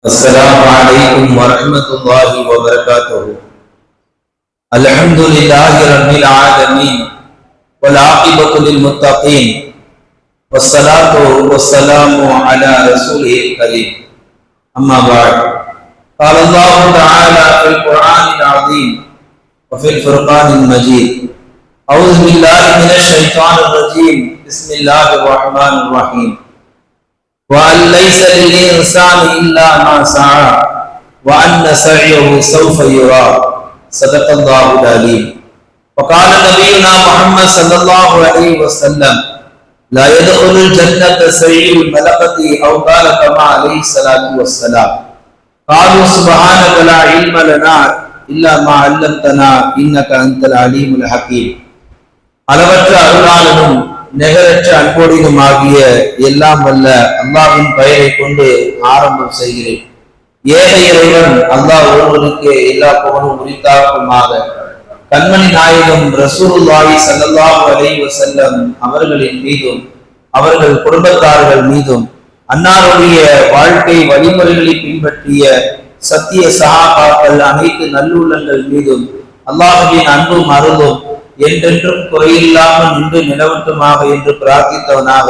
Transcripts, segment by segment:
السلام عليكم ورحمة الله وبركاته. الحمد لله رب العالمين والعاقبة للمتقين والصلاة والسلام على رسوله الكريم. أما بعد، قال الله تعالى في القرآن العظيم وفي الفرقان المجيد: أعوذ بالله من الشيطان الرجيم، بسم الله الرحمن الرحيم. وأن ليس للإنسان إلا ما سعى وأن سعيه سوف يرى. صدق الله العليم. وقال نبينا محمد صلى الله عليه وسلم: لا يدخل الجنة سعي الملقة، أو قال كما عليه الصلاة والسلام. قالوا سبحانك لا علم لنا إلا ما علمتنا إنك أنت العليم الحكيم. அளவற்ற அருளாளனும் நிகரற்ற அன்போடினும் ஆகிய எல்லாம் வல்ல அல்லாஹ்வின் பெயரை கொண்டு ஆரம்பம் செய்கிறேன். ஏக இறைவன் அல்லாஹ் ஒருவனுக்கு எல்லா புகழும் உரித்தாகுமாக. கண்மணி நாயகம் ரசூலுல்லாஹி ஸல்லல்லாஹு அலைஹி வஸல்லம் அவர்களின் மீதும் அவர்கள் குடும்பத்தார்கள் மீதும் அன்னாருடைய வாழ்க்கை வழிமுறைகளை பின்பற்றிய சத்திய சஹாபாக்கள் அனைத்து நல்லுள்ளங்கள் மீதும் அல்லாஹ்வின் அன்பும் அருளும் என்றென்றும் குறையில்லாமல் நின்று நிலவட்டுமாக என்று பிரார்த்தித்தவனாக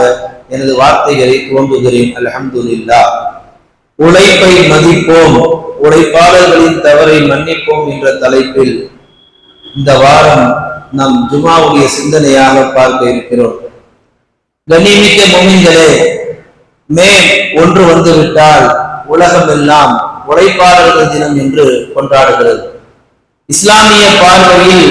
எனது வார்த்தைகளை துவங்குகிறேன். அல்ஹம்துலில்லாஹ். உழைப்பை மதிப்போம், உழைப்பாளர்களின் தவறை மன்னிப்போம் என்ற தலைப்பில் இந்த வாரம் நம் ஜுமாவுடைய சிந்தனையாக பார்க்க இருக்கிறோம். கண்ணியமிக்க முஃமின்களே, மே 1 வந்துவிட்டால் உலகமெல்லாம் உழைப்பாளர்கள் தினம் என்று கொண்டாடுகிறது. இஸ்லாமிய பார்வையில்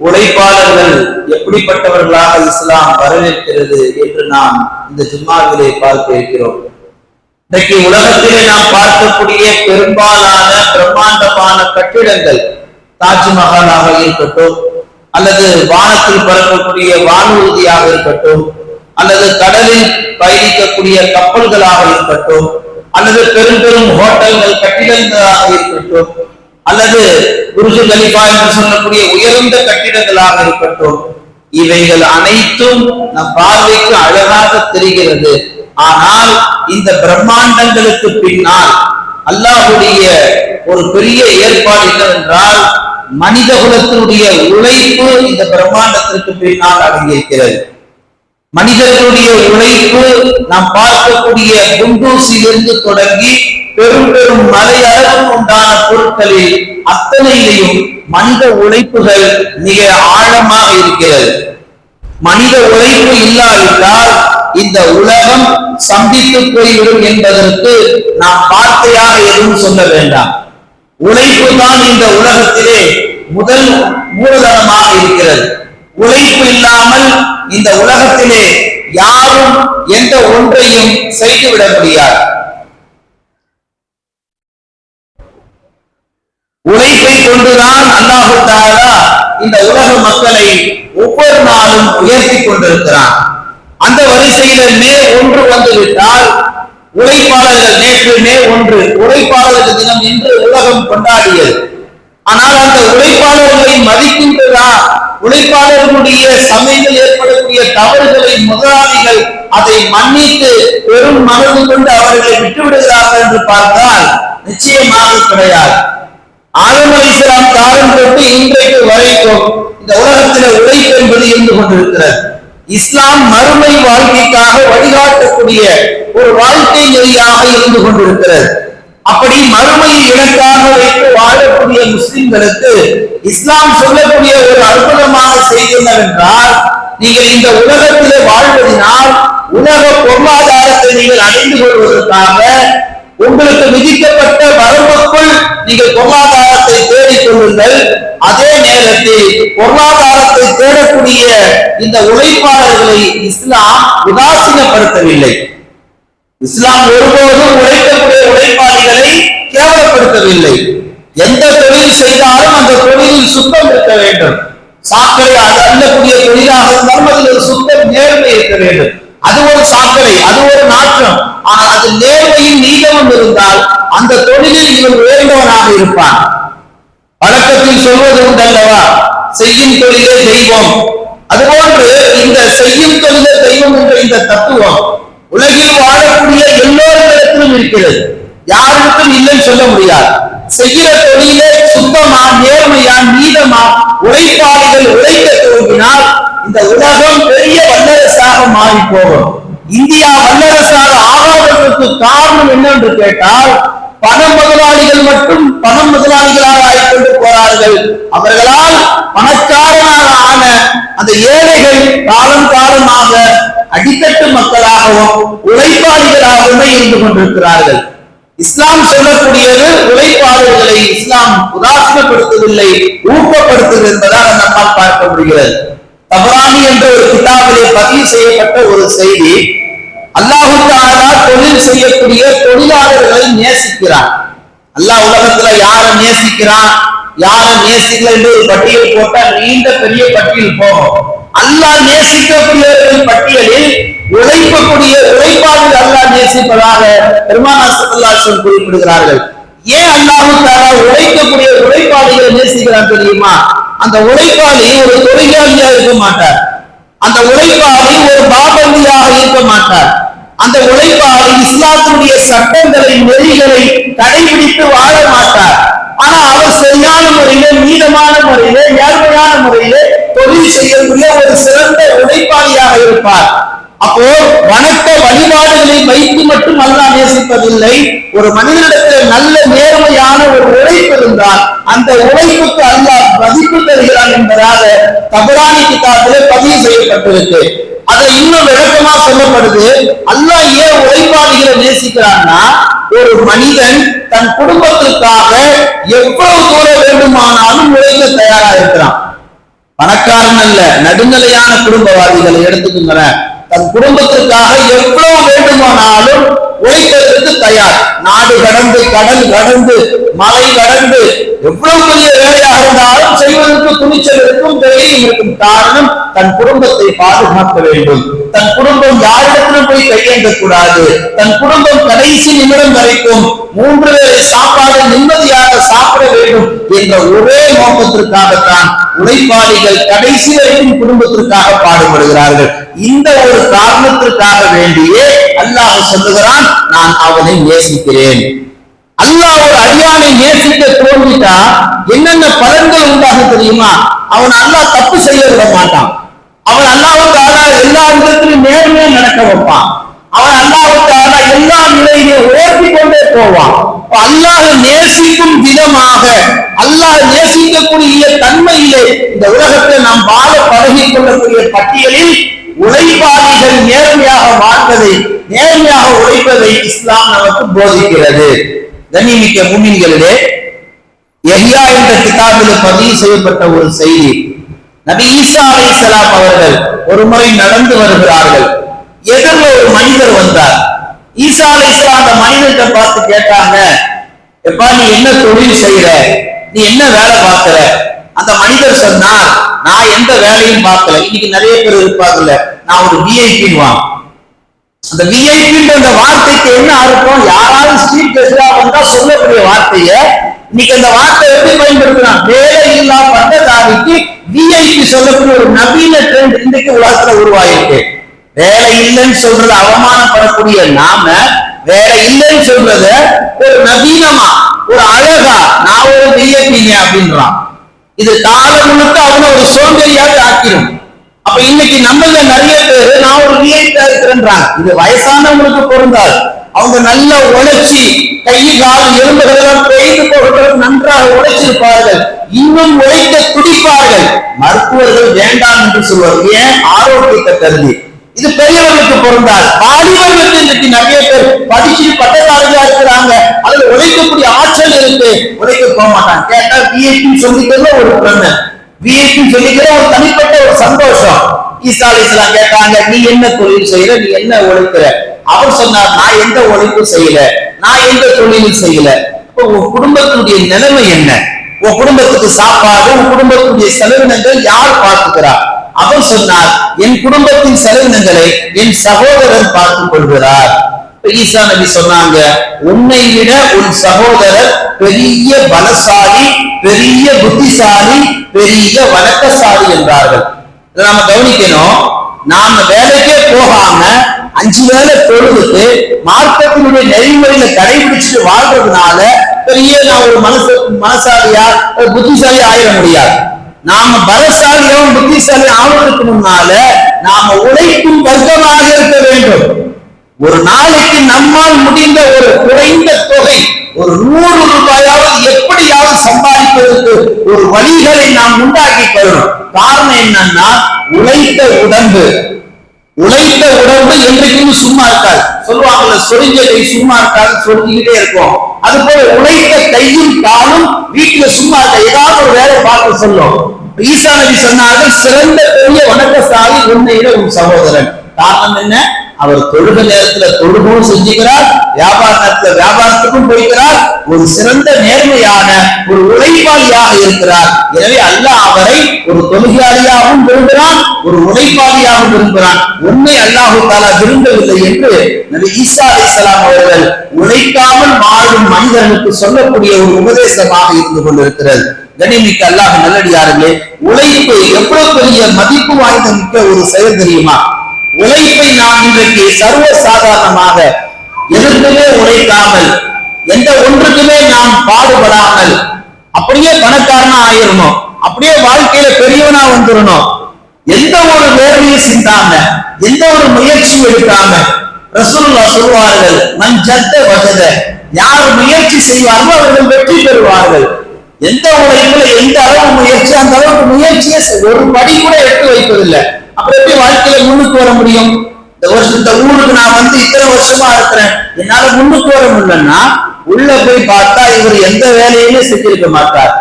உழைப்பாளர்கள் எப்படிப்பட்டவர்களாக இஸ்லாம் வரவேற்கிறது என்று நாம் இந்த ஜும்மாவிலே பார்க்க இருக்கிறோம். இன்றைக்கு உலகத்திலே நாம் பார்க்கக்கூடிய பெரும்பாலான பிரம்மாண்டமான கட்டிடங்கள், தாஜ்மஹாலாக இருக்கட்டும், அல்லது வானத்தில் பறக்கக்கூடிய வானூர்தியாக இருக்கட்டும், அல்லது கடலில் பயணிக்கக்கூடிய கப்பல்களாக இருக்கட்டும், அல்லது பெரும் பெரும் ஹோட்டல்கள் கட்டிடங்களாக இருக்கட்டும், அல்லது புர்ஜ் கலிஃபா என்று சொல்லக்கூடிய உயர்ந்த கட்டிடங்களாக இருக்கட்டும், இவைகள் அனைத்தும் நம் பார்வைக்கு அழகாக தெரிகிறது. ஆனால் இந்த பிரம்மாண்டங்களுக்கு பின்னால் அல்லாஹ்வுடைய ஒரு பெரிய ஏற்பாடு என்னவென்றால், மனித குலத்தினுடைய உழைப்பு இந்த பிரம்மாண்டத்திற்கு பின்னால் அடங்கியிருக்கிறது. மனிதர்களுடைய உழைப்பு நாம் பார்க்கக்கூடிய குண்டூசிலிருந்து தொடங்கி பெரும் பெரும் மலையளவு உண்டான பொருட்களில் அத்தனையிலையும் மனித உழைப்புகள் மிக ஆழமாக இருக்கிறது. மனித உழைப்பு இல்லாவிட்டால் இந்த உலகம் சம்பித்து போய்விடும் என்பதற்கு நாம் வார்த்தையாக எதுவும் சொல்ல வேண்டாம். உழைப்பு தான் இந்த உலகத்திலே முதல் மூலதனமாக இருக்கிறது. உழைப்பு இல்லாமல் இந்த உலகத்திலே யாரும் எந்த ஒன்றையும் செய்துவிட முடியாது. உழைப்பை கொண்டுதான் அல்லாஹ் தஆலா இந்த உலக மக்களை ஒவ்வொரு நாளும் உயர்த்தி கொண்டிருக்கிறான். அந்த வரிசையில மே 1 வந்துவிட்டால் உழைப்பாளர்கள், நேற்று மே 1 உழைப்பாளர்கள் தினம் என்று உலகம் கொண்டாடியது. ஆனால் அந்த உழைப்பாளர்களை மதிக்கின்றதா? உழைப்பாளர்களுடைய சமயத்தில் ஏற்படக்கூடிய தவறுகளை முதலாளிகள் அதை மன்னித்து பெரும் மனது கொண்டு அவர்களை விட்டுவிடுகிறார்கள் என்று பார்த்தால் நிச்சயமாக கிடையாது. ஆதம் அலைஹிஸ்ஸலாம் காலம் தொட்டு இன்றைக்கு வரைக்கும் இந்த உலகத்தில் உழைப்பு என்பது இருந்து கொண்டிருக்கிறது. இஸ்லாம் மறுமை வாழ்க்கைக்காக வழிகாட்டக்கூடிய ஒரு வாழ்க்கை நெறியாக இருந்து கொண்டிருக்கிறது. அப்படி மறுமையை இலக்காக வைத்து வாழக்கூடிய முஸ்லிம்களுக்கு இஸ்லாம் சொல்லக்கூடிய ஒரு அற்புதமான செய்தி என்னவென்றால், நீங்கள் இந்த உலகத்திலே வாழ்வதனால் உலக பொருளாதாரத்தை நீங்கள் அடைந்து கொள்வதற்காக உங்களுக்கு விதிக்கப்பட்ட வரம்புக்குள் நீங்கள் பொருளாதாரத்தை தேடிக் கொள்ளுங்கள். அதே நேரத்தில் பொருளாதாரத்தை தேடக்கூடிய இந்த உழைப்பாளர்களை இஸ்லாம் உதாசீனப்படுத்தவில்லை. இஸ்லாம் ஒருபோதும் உழைக்கக்கூடிய உழைப்பாளிகளை கேவலப்படுத்தவில்லை. எந்த தொழில் செய்தாலும் அந்த தொழிலில் சுத்தம் இருக்க வேண்டும். சாக்கடை அள்ளக்கூடிய தொழிலாக இருந்தாலும் அதில் ஒரு சுத்தம், நேர்மை இருக்க வேண்டும். அது ஒரு சாக்கடை, அது ஒரு நாற்றம். ஆனால் அது நேர்மையும் நீளமும் இருந்தால் அந்த தொழிலில் இவன் உயர்ந்தவனாக இருப்பான். வழக்கத்தில் சொல்வது உண்டல்லவா, செய்யும் தொழிலே தெய்வம். அதுபோன்று இந்த செய்யும் தொழிலே தெய்வம் என்ற இந்த தத்துவம் உலகில் வாழக்கூடிய எல்லோரிடத்திலும் இருக்கிறது. யாருக்கும் இல்லைன்னு சொல்ல முடியாது. செய்கிற தொழிலே சுத்தமா, நேர்மையா, நீதமா உழைப்பாளிகள் உழைக்க துவங்கினால் இந்த உலகம் பெரிய வல்லரசாக மாறி போகும். இந்தியா வல்லரசாக ஆகாததற்கு காரணம் என்னென்று கேட்டால், பண முதலாளிகள் மட்டும் பணம் முதலாளிகளாக ஆகிக்கொண்டு போறார்கள். அவர்களால் பணக்காரனாக ஆன அந்த ஏழைகள் காலம் காலமாக அடித்தட்டு மக்களாகவும் உழைப்பாளிகளாகவே இருந்து கொண்டிருக்கிறார்கள். இஸ்லாம் சொல்லக்கூடியது உழைப்பாளர்களை இஸ்லாம் உதாசீனப்படுத்தவில்லை, ஊக்கப்படுத்துகிறது என்பதாக நம்மால் பார்க்க முடிகிறது. தபரானி என்ற ஒரு கிதாபிலே பதிவு செய்யப்பட்ட ஒரு செய்தி, அல்லாஹ் தஆலா தொழில் செய்யக்கூடிய தொழிலாளர்களை நேசிக்கிறான். அல்லாஹ் உலகத்துல யாரை நேசிக்கிறான், யாரை நேசிக்கல என்று ஒரு பட்டியல் போட்டா நீண்ட பெரிய பட்டியல் போகும். அல்லாஹ் நேசிக்கக்கூடியவர்கள் பட்டியலில் உழைக்கக்கூடிய உழைப்பாளர்கள் அல்லாஹ் நேசிப்பதாக பெருமானார் ஸல்லல்லாஹு அலைஹி வஸல்லம் குறிப்பிடுகிறார்கள். ஏன் அல்லாஹ் தஆலா உழைக்கக்கூடிய உழைப்பாளிகளை நேசிக்கிறான் தெரியுமா? அந்த உழைப்பாளி ஒரு தொழிலாளியாக இருக்க மாட்டார், அந்த உழைப்பாளி ஒரு பாபந்தியாக இருக்க மாட்டார், அந்த உழைப்பாளி இஸ்லாத்தினுடைய சட்டங்களை நெறிகளை கடைபிடித்து வாழ மாட்டார். ஆனா அவர் சரியான முறையிலே, நீதமான முறையிலே, நேர்மையான முறையிலே தொழில் செய்யக்கூடிய ஒரு சிறந்த உழைப்பாளியாக இருப்பார். அப்போ வணக்க வழிபாடுகளை வைத்து மட்டும் அல்லாஹ் நேசிப்பதில்லை. ஒரு மனிதனிடத்தில் நல்ல நேர்மையான ஒரு உழைப்பு இருந்தால் அந்த உழைப்புக்கு அல்லாஹ் மதிப்பு தருகிறான் என்பதாக தபரானி கிதாபிலே பதிவு செய்யப்பட்டிருக்கு. அதை இன்னும் விளக்கமா சொல்லப்படுது. அல்லாஹ் ஏன் உழைப்பாளிகளை நேசிக்கிறான்னா, ஒரு மனிதன் தன் குடும்பத்திற்காக எவ்வளவு தூரம் வேண்டுமானாலும் உழைக்க தயாரா இருக்கிறான். பணக்காரன் அல்ல, நடுநிலையான குடும்பவாதிகளை எடுத்துக்கின்ற தன் குடும்பத்திற்காக எவ்வளவு வேண்டுமானாலும் உழைப்பதற்கு தயார். நாடு கடந்து, கடல் கடந்து, மலை கடந்து, எவ்வளவு பெரிய வேலையாக இருந்தாலும் செய்வதற்கு துணிச்சல் இருக்கும், தைரியம் இருக்கும். காரணம், தன் குடும்பத்தை பாதுகாக்க வேண்டும். தன் குடும்பம் யாரிடத்திலும் போய் கையேந்த கூடாது. தன் குடும்பம் கடைசி நிமிடம் வரைக்கும் 3 வேளை சாப்பாடு நிம்மதியாக சாப்பிட வேண்டும் என்ற ஒரே நோக்கத்திற்காகத்தான் உழைப்பாளிகள் கடைசி வரைக்கும் குடும்பத்திற்காக பாடுபடுகிறார்கள். இந்த ஒரு காரணத்திற்காக வேண்டியே அல்லாஹ் சொல்லுகிறான், நான் அவனை நேசிக்கிறேன். அல்லாஹ் ஒரு அடியானை நேசிக்க தோன்றிட்டா என்னென்ன பலன்கள் உண்டாக தெரியுமா? அவன் அல்லாஹ் தப்பு செய்ய விட மாட்டான். அவன் அல்லாஹ்வுக்காக எல்லா விதத்திலும் நேர்மையா நடக்க வைப்பான். அவன் அல்லாஹ்வுக்காக எல்லா நிலையிலும் உயர்த்தி கொண்டே போவான். அல்லாஹ் நேசிக்கும் விதமாக, அல்லாஹ் நேசிக்கக்கூடிய தன்மையிலே இந்த உலகத்தை நாம் வாழ பழகிக் கொள்ளக்கூடிய பட்டியலில் உழைப்பாளிகள் நேர்மையாக வாழ்வதை, நேர்மையாக உழைப்பதை இஸ்லாம் நமக்கு போதிக்கிறது. கண்ணியமிக்க முஃமின்களிலே, யஹ்யா என்ற கிதாபில் பதிவு செய்யப்பட்ட ஒரு செய்தி, நபி ஈசா அலைஹிஸ்ஸலாம் அவர்கள் ஒரு முறை நடந்து வருகிறார்கள். எதிரில் ஒரு மனிதர் வந்தார். ஈசா அலைஹிஸ்ஸலாம் அந்த மனிதர்கிட்ட பார்த்து கேட்டாங்க, எப்பா நீ என்ன தொழில் செய்யற, நீ என்ன வேலை பார்க்கிற? அந்த மனிதர் சொன்னார், நான் எந்த வேலையும் பார்க்கல. இன்னைக்கு நிறைய பேர் இருப்பாங்கல்ல, நான் ஒரு விஐபின்னு. அந்த விஐபின்ற அந்த வார்த்தைக்கு என்ன அர்த்தம்? யாராவது ஸ்ட்ரீட் கெஸ்டா வந்தா சொல்லக்கூடிய வார்த்தைய இன்னைக்கு அந்த வார்த்தை எப்படி பயன்படுத்தலாம்? வேலை இல்லா பட்டதாரிக்கு விஐபி சொல்லக்கூடிய ஒரு நவீன ட்ரெண்ட் இன்றைக்கு உலகத்துல உருவாயிருக்கு. வேலை இல்லைன்னு சொல்றது அவமானப்படக்கூடிய நாம, வேலை இல்லைன்னு சொல்றத ஒரு நவீனமா, ஒரு அழகா, நான் ஒரு விஐபிங்க அப்படின்றான். இது காலம் முழுக்க அவனை ஒரு சோம்பேறியாக ஆக்கிடும். அப்ப இன்னைக்கு நம்மள நிறைய பேரு நான் ஒரு விஐபியா இருக்கிறேன்றாங்க. இது வயசானவங்களுக்கு பொருந்தாது. அவங்க நல்ல உழைச்சி, கை கால் எலும்புகளெல்லாம் பெய்து போகிறவர்கள் நன்றாக உழைச்சிருப்பார்கள், இன்னும் உழைக்க துடிப்பார்கள். மருத்துவர்கள் வேண்டாம் என்று சொல்வார்கள், ஏன்? ஆரோக்கியத்தை கருதி. இது பெரியவர்களுக்கு பொருந்தாது. வாலிபர்களுக்கு இன்னைக்கு நிறைய பேர் படிச்சு பட்டதாரியா இருக்கிறாங்க, அதுல உழைக்கக்கூடிய ஆற்றல் இருக்கு, உழைக்க போக மாட்டாங்க. கேட்டா விஐபி சொல்லிக்கிறத ஒரு பெண்ணு, விஐபி சொல்லிக்கிற ஒரு தனிப்பட்ட ஒரு சந்தோஷம். ஈசா அலைஹிஸ்ஸலாம் கேட்டாங்க, நீ என்ன தொழில் செய்யற, நீ என்ன உழைக்கிற? அவர் சொன்னார், நான் எந்த உழைப்பு செய்யல, நான் எந்த தொழிலும் செய்யல. உன் குடும்பத்தினுடைய நிலைமை என்ன? உன் குடும்பத்துக்கு சாப்பாடு, உன் குடும்பத்தினுடைய செலவினங்கள் யார் பார்த்துக்கிறார்? அவர் சொன்னார், என் குடும்பத்தின் செலவினங்களை என் சகோதரர் பார்த்துக் கொள்கிறார். ஈசா நபி சொன்னாங்க, உன்னை விட உன் சகோதரர் பெரிய பலசாலி, பெரிய புத்திசாலி, பெரிய வணக்கசாலி என்றார்கள். நாம கவனிக்கணும், நாம வேலைக்கே போகாம 5 வேளை தொழுதுட்டு மார்க்கத்தினுடைய நெறிமுறையில கடைபிடிச்சுட்டு வாழ்றதுனால பெரிய நான் ஒரு மனசாலியா புத்திசாலி ஆயிட முடியாது. நாம பலசாலியாவும் புத்திசாலி ஆவதற்கு முன்னால நாம உழைக்கும் வர்க்கமாக இருக்க வேண்டும். ஒரு நாளைக்கு நம்மால் முடிந்த ஒரு குறைந்த தொகை, ஒரு 100 ரூபாயாவது எப்படியாவது சம்பாதிப்பதற்கு ஒரு வழிகளை நாம் உண்டாக்கி கொள்ளணும். காரணம் என்னன்னா, உழைத்த உடம்பு என்றைக்கும் சும்மா இருக்காது. சொல்லுவாங்கல்ல, சொரிஞ்ச கை சும்மா இருக்காது, சொரிஞ்சுக்கிட்டே இருக்கும். அது போல உழைத்த கையும் காலும் வீட்டுல சும்மா இருக்க ஏதாவது ஒரு வேலை பார்க்க சொல்லும். ஈசா நபி சொன்னார்கள், சிறந்த பெரிய வணக்கசாலி உன்னையில உன் சகோதரன். காரணம் என்ன? அவர் தொழுக நேரத்துல தொழுகவும் செஞ்சுக்கிறார், வியாபார நேரத்துல வியாபாரத்துக்கும் போய்கிறார், ஒரு சிறந்த நேர்மையான ஒரு உழைப்பாளியாக இருக்கிறார். எனவே அல்லாஹ் அவரை ஒரு தொழுகையாளியாகவும் விரும்புகிறான், ஒரு உழைப்பாளியாகவும் விரும்புகிறான். உண்மை அல்லாஹு தஆலா விரும்பவில்லை என்று நபி ஈசா அலைஹிஸ்ஸலாம் அவர்கள் உழைக்காமல் வாழும் மனிதர்களுக்கு சொல்லக்கூடிய ஒரு உபதேசமாக இருந்து கொண்டிருக்கிறது. கண்ணியமிக்க அல்லாஹ் நல்லடியார்களே, உழைப்பு எவ்வளவு பெரிய மதிப்பு வாய்ந்த மிக்க ஒரு செயல் தெரியுமா? உழைப்பை நாம் இன்றைக்கு சர்வ சாதாரணமாக எதுக்குமே உழைக்காமல், எந்த ஒன்றுக்குமே நாம் பாடுபடாமல் அப்படியே பணக்காரனா ஆயிரணும், அப்படியே வாழ்க்கையில பெரியவனா வந்துடணும், எந்த ஒரு வேலையும் சிந்தாம, எந்த ஒரு முயற்சியும் எடுக்காம, ரசூலுல்லாஹ் சொல்வார்கள், மன் ஜத்த வஜத, யார் முயற்சி செய்வார்களோ அவர்கள் வெற்றி பெறுவார்கள். எந்த உழைப்புல எந்த அளவு முயற்சி, அந்த அளவுக்கு முயற்சியை ஒரு படி கூட எடுத்து வைப்பதில்லை. அப்புறம் எப்படி வாழ்க்கையில முன்னுக்கு வர முடியும்? இந்த ஊருக்கு நான் வந்து இத்தனை வருஷமா இருக்கிறேன், என்னால முன்னுக்கு வர முடியலன்னா உள்ள போய் பார்த்தா இவர் எந்த வேலையுமே செஞ்சிருக்க மாட்டார்.